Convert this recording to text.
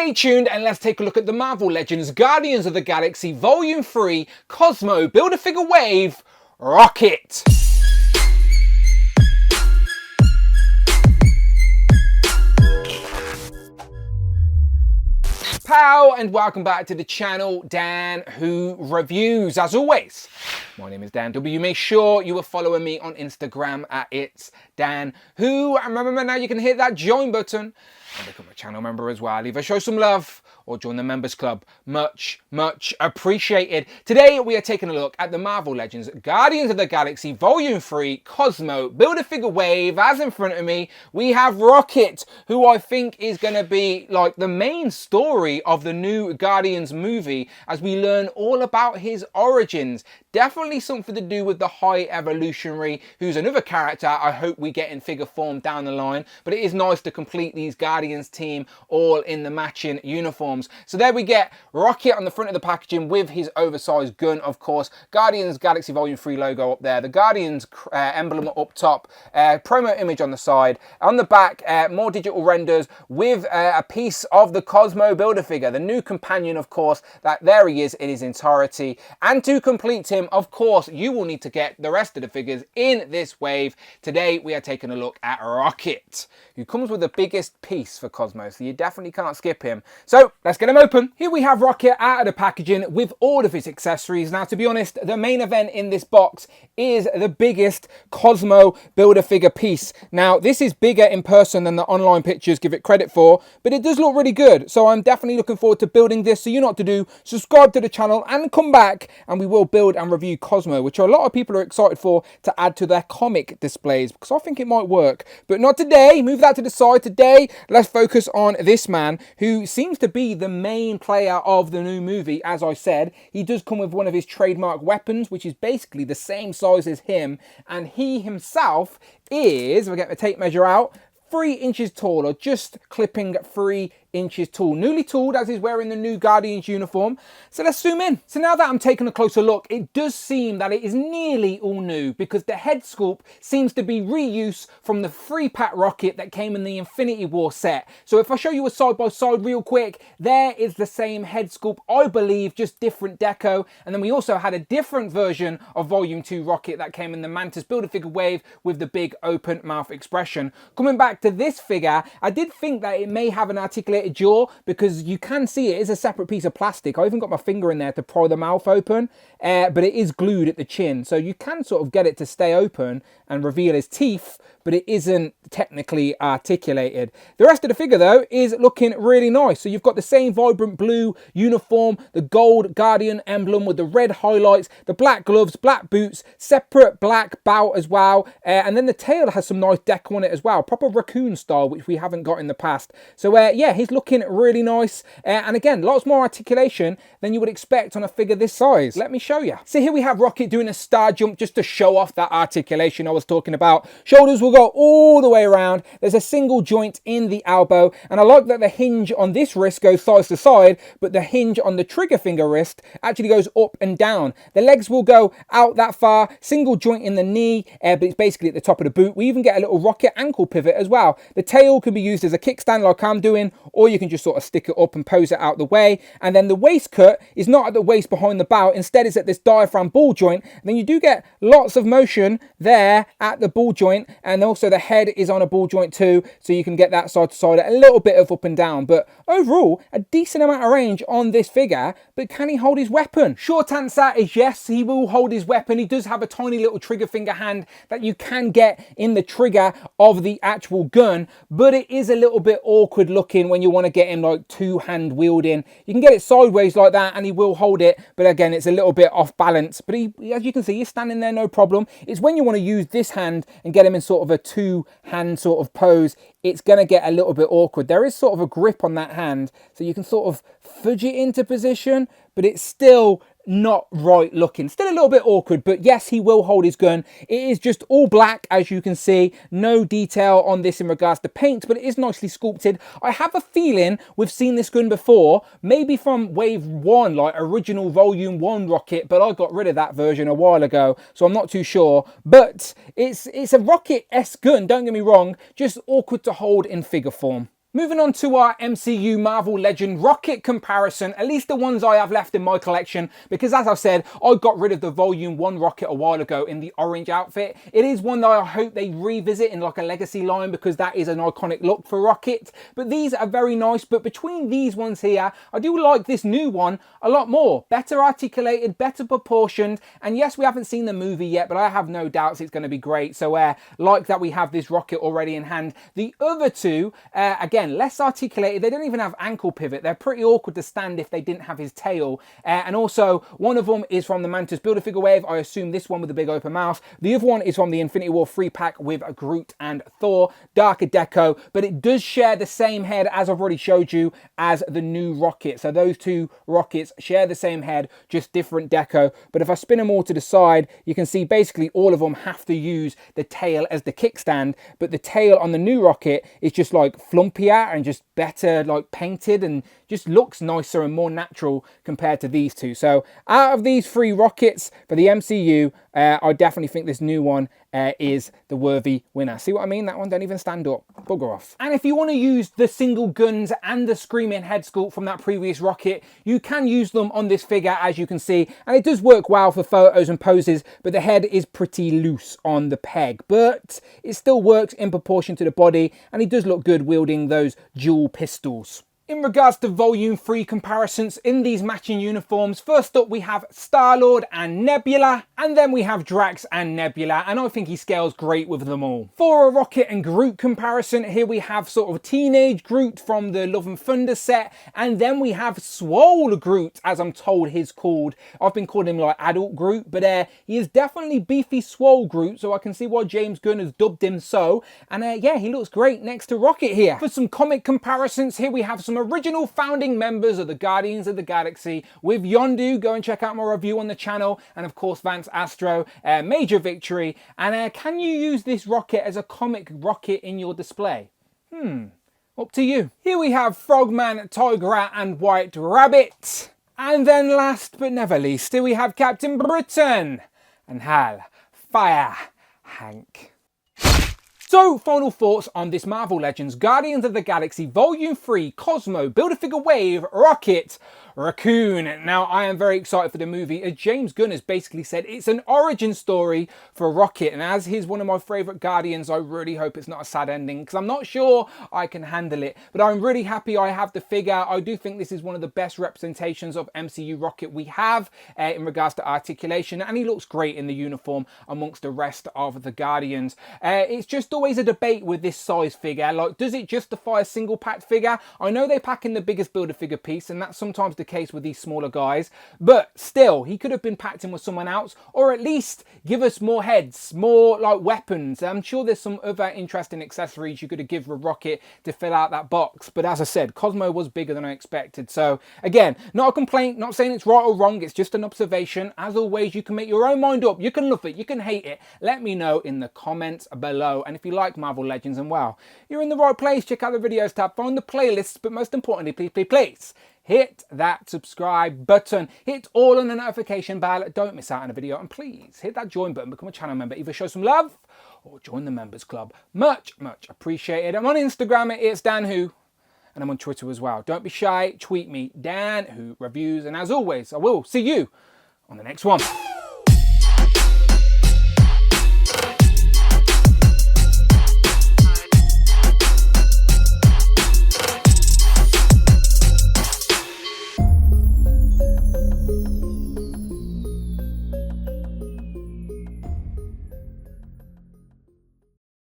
Stay tuned and let's take a look at the Marvel Legends Guardians of the Galaxy Volume 3 Cosmo Build-A-Figure Wave Rocket. Pow, and welcome back to the channel, Dan Who Reviews. As always, my name is Dan W. Make sure you are following me on Instagram at It's Dan Who. And remember now you can hit that join button and become a channel member as well. Either show some love or join the members club. Much appreciated. Today we are taking a look at the Marvel Legends Guardians of the Galaxy Volume 3 Cosmo Build-A-Figure Wave. As in front of me, we have Rocket, who I think is going to be like the main story of the new Guardians movie as we learn all about his origins. Definitely something to do with the High Evolutionary, who's another character I hope we get in figure form down the line. But it is nice to complete these Guardians team all in the matching uniforms. So there we get Rocket on the front of the packaging with his oversized gun, of course. Guardians Galaxy Volume 3 logo up there. The Guardians emblem up top. Promo image on the side. On the back, more digital renders with a piece of the Cosmo Build-A-Figure. The new companion, of course, that there he is in his entirety. And to complete him, of course, you will need to get the rest of the figures in this wave. Today, we are taking a look at Rocket, who comes with the biggest piece for Cosmo, so you definitely can't skip him. So, let's get him open. Here we have Rocket out of the packaging with all of his accessories. Now, to be honest, the main event in this box is the biggest Cosmo Build-A-Figure piece. Now, this is bigger in person than the online pictures give it credit for, but it does look really good. So I'm definitely looking forward to building this. So you know what to do. Subscribe to the channel and come back and we will build and review Cosmo, which a lot of people are excited for to add to their comic displays because I think it might work. But not today. Move that to the side. Today, let's focus on this man who seems to be the main player of the new movie. As I said, he does come with one of his trademark weapons, which is basically the same size as him. And he himself is, if I get the tape measure out, 3 inches tall, or just clipping 3 inches tall. Newly tooled, as he's wearing the new Guardians uniform. So let's zoom in. So now that I'm taking a closer look, it does seem that it is nearly all new because the head sculpt seems to be reuse from the 3-pack Rocket that came in the Infinity War set. So if I show you a side by side real quick, there is the same head sculpt, I believe, just different deco. And then we also had a different version of Volume 2 Rocket that came in the Mantis Build-A-Figure Wave with the big open mouth expression. Coming back to this figure, I did think that it may have an articulated jaw because you can see it is a separate piece of plastic. I even got my finger in there to pry the mouth open, but it is glued at the chin, so you can sort of get it to stay open and reveal his teeth, but it isn't technically articulated. The rest of the figure though is looking really nice. So you've got the same vibrant blue uniform, the gold Guardian emblem with the red highlights, the black gloves, black boots, separate black bout as well, and then the tail has some nice deco on it as well, proper raccoon style, which we haven't got in the past. So yeah, he's looking really nice, and again, lots more articulation than you would expect on a figure this size. Let me show you. So here we have Rocket doing a star jump just to show off that articulation I was talking about. Shoulders will go all the way around. There's a single joint in the elbow, and I like that the hinge on this wrist goes side to side, but the hinge on the trigger finger wrist actually goes up and down. The legs will go out that far, single joint in the knee, but it's basically at the top of the boot. We even get a little Rocket ankle pivot as well. The tail can be used as a kickstand like I'm doing, or you can just sort of stick it up and pose it out the way. And then the waist cut is not at the waist behind the bout, instead it's at this diaphragm ball joint. And then you do get lots of motion there at the ball joint, and also the head is on a ball joint too, so you can get that side to side, a little bit of up and down. But overall, a decent amount of range on this figure. But can he hold his weapon? Short answer is yes, he will hold his weapon. He does have a tiny little trigger finger hand that you can get in the trigger of the actual gun, but it is a little bit awkward looking when you want to get him like two-hand wielding. You can get it sideways like that and he will hold it, but again, it's a little bit off balance. But he, as you can see, he's standing there no problem. It's when you want to use this hand and get him in sort of a two-hand sort of pose, it's going to get a little bit awkward. There is sort of a grip on that hand, so you can sort of fudge it into position, but it's still not right looking. Still a little bit awkward, but yes, he will hold his gun. It is just all black, as you can see. No detail on this in regards to paint, but it is nicely sculpted. I have a feeling we've seen this gun before, maybe from Wave 1, like original Volume 1 Rocket, but I got rid of that version a while ago, so I'm not too sure. But it's a Rocket-esque gun, don't get me wrong, just awkward to hold in figure form. Moving on to our MCU Marvel Legend rocket comparison, at least the ones I have left in my collection, because as I said, I got rid of the Volume 1 rocket a while ago in the orange outfit. It is one that I hope they revisit in like a legacy line, because that is an iconic look for Rocket. But these are very nice, but between these ones here, I do like this new one a lot more. Better articulated, better proportioned, and yes, we haven't seen the movie yet, but I have no doubts it's going to be great. So like that we have this rocket already in hand. The other two, again, less articulated. They don't even have ankle pivot. They're pretty awkward to stand if they didn't have his tail. And also, one of them is from the Mantis Build-A-Figure wave. I assume this one with the big open mouth. The other one is from the Infinity War 3-pack with Groot and Thor. Darker deco, but it does share the same head, as I've already showed you, as the new rocket. So those two rockets share the same head, just different deco. But if I spin them all to the side, you can see basically all of them have to use the tail as the kickstand. But the tail on the new rocket is just like flumpier and just better like painted, and just looks nicer and more natural compared to these two. So out of these three rockets for the MCU, I definitely think this new one is the worthy winner. See what I mean? That one don't even stand up. Bugger off. And if you want to use the single guns and the screaming head sculpt from that previous rocket, you can use them on this figure, as you can see, and it does work well for photos and poses, but the head is pretty loose on the peg, but it still works in proportion to the body, and he does look good wielding those dual pistols. In regards to Volume 3 comparisons in these matching uniforms, first up we have Star-Lord and Nebula, and then we have Drax and Nebula, and I think he scales great with them all. For a Rocket and Groot comparison, here we have sort of teenage Groot from the Love and Thunder set, and then we have Swole Groot, as I'm told he's called. I've been calling him like adult Groot, but he is definitely beefy Swole Groot, so I can see why James Gunn has dubbed him so, and yeah, he looks great next to Rocket here. For some comic comparisons, here we have some original founding members of the Guardians of the Galaxy with Yondu. Go and check out my review on the channel, and of course Vance Astro, major victory. And can you use this rocket as a comic rocket in your display? Up to you. Here we have Frogman, Tiger Rat and White Rabbit. And then last but never least, here we have Captain Britain and Hal Fire Hank. So, final thoughts on this Marvel Legends Guardians of the Galaxy Volume 3 Cosmo Build-A-Figure Wave Rocket Raccoon. Now, I am very excited for the movie, as James Gunn has basically said it's an origin story for Rocket, and as he's one of my favourite Guardians, I really hope it's not a sad ending, because I'm not sure I can handle it. But I'm really happy I have the figure. I do think this is one of the best representations of MCU Rocket we have in regards to articulation, and he looks great in the uniform amongst the rest of the Guardians. It's just always a debate with this size figure, like, does it justify a single packed figure? I know they pack in the biggest Build-A-Figure piece, and that's sometimes the case with these smaller guys, but still, he could have been packed in with someone else, or at least give us more heads, more like weapons. I'm sure there's some other interesting accessories you could have given a Rocket to fill out that box, but as I said, Cosmo was bigger than I expected. So again, not a complaint, not saying it's right or wrong, it's just an observation. As always, you can make your own mind up. You can love it, you can hate it. Let me know in the comments below, and if you like Marvel Legends, and well, you're in the right place. Check out the videos tab, find the playlists, but most importantly, please hit that subscribe button, hit all on the notification bell, don't miss out on a video, and please hit that join button, become a channel member, either show some love or join the members club. Much appreciated. I'm on Instagram, it's Dan Who, and I'm on Twitter as well. Don't be shy, tweet me, Dan Who Reviews, and as always, I will see you on the next one.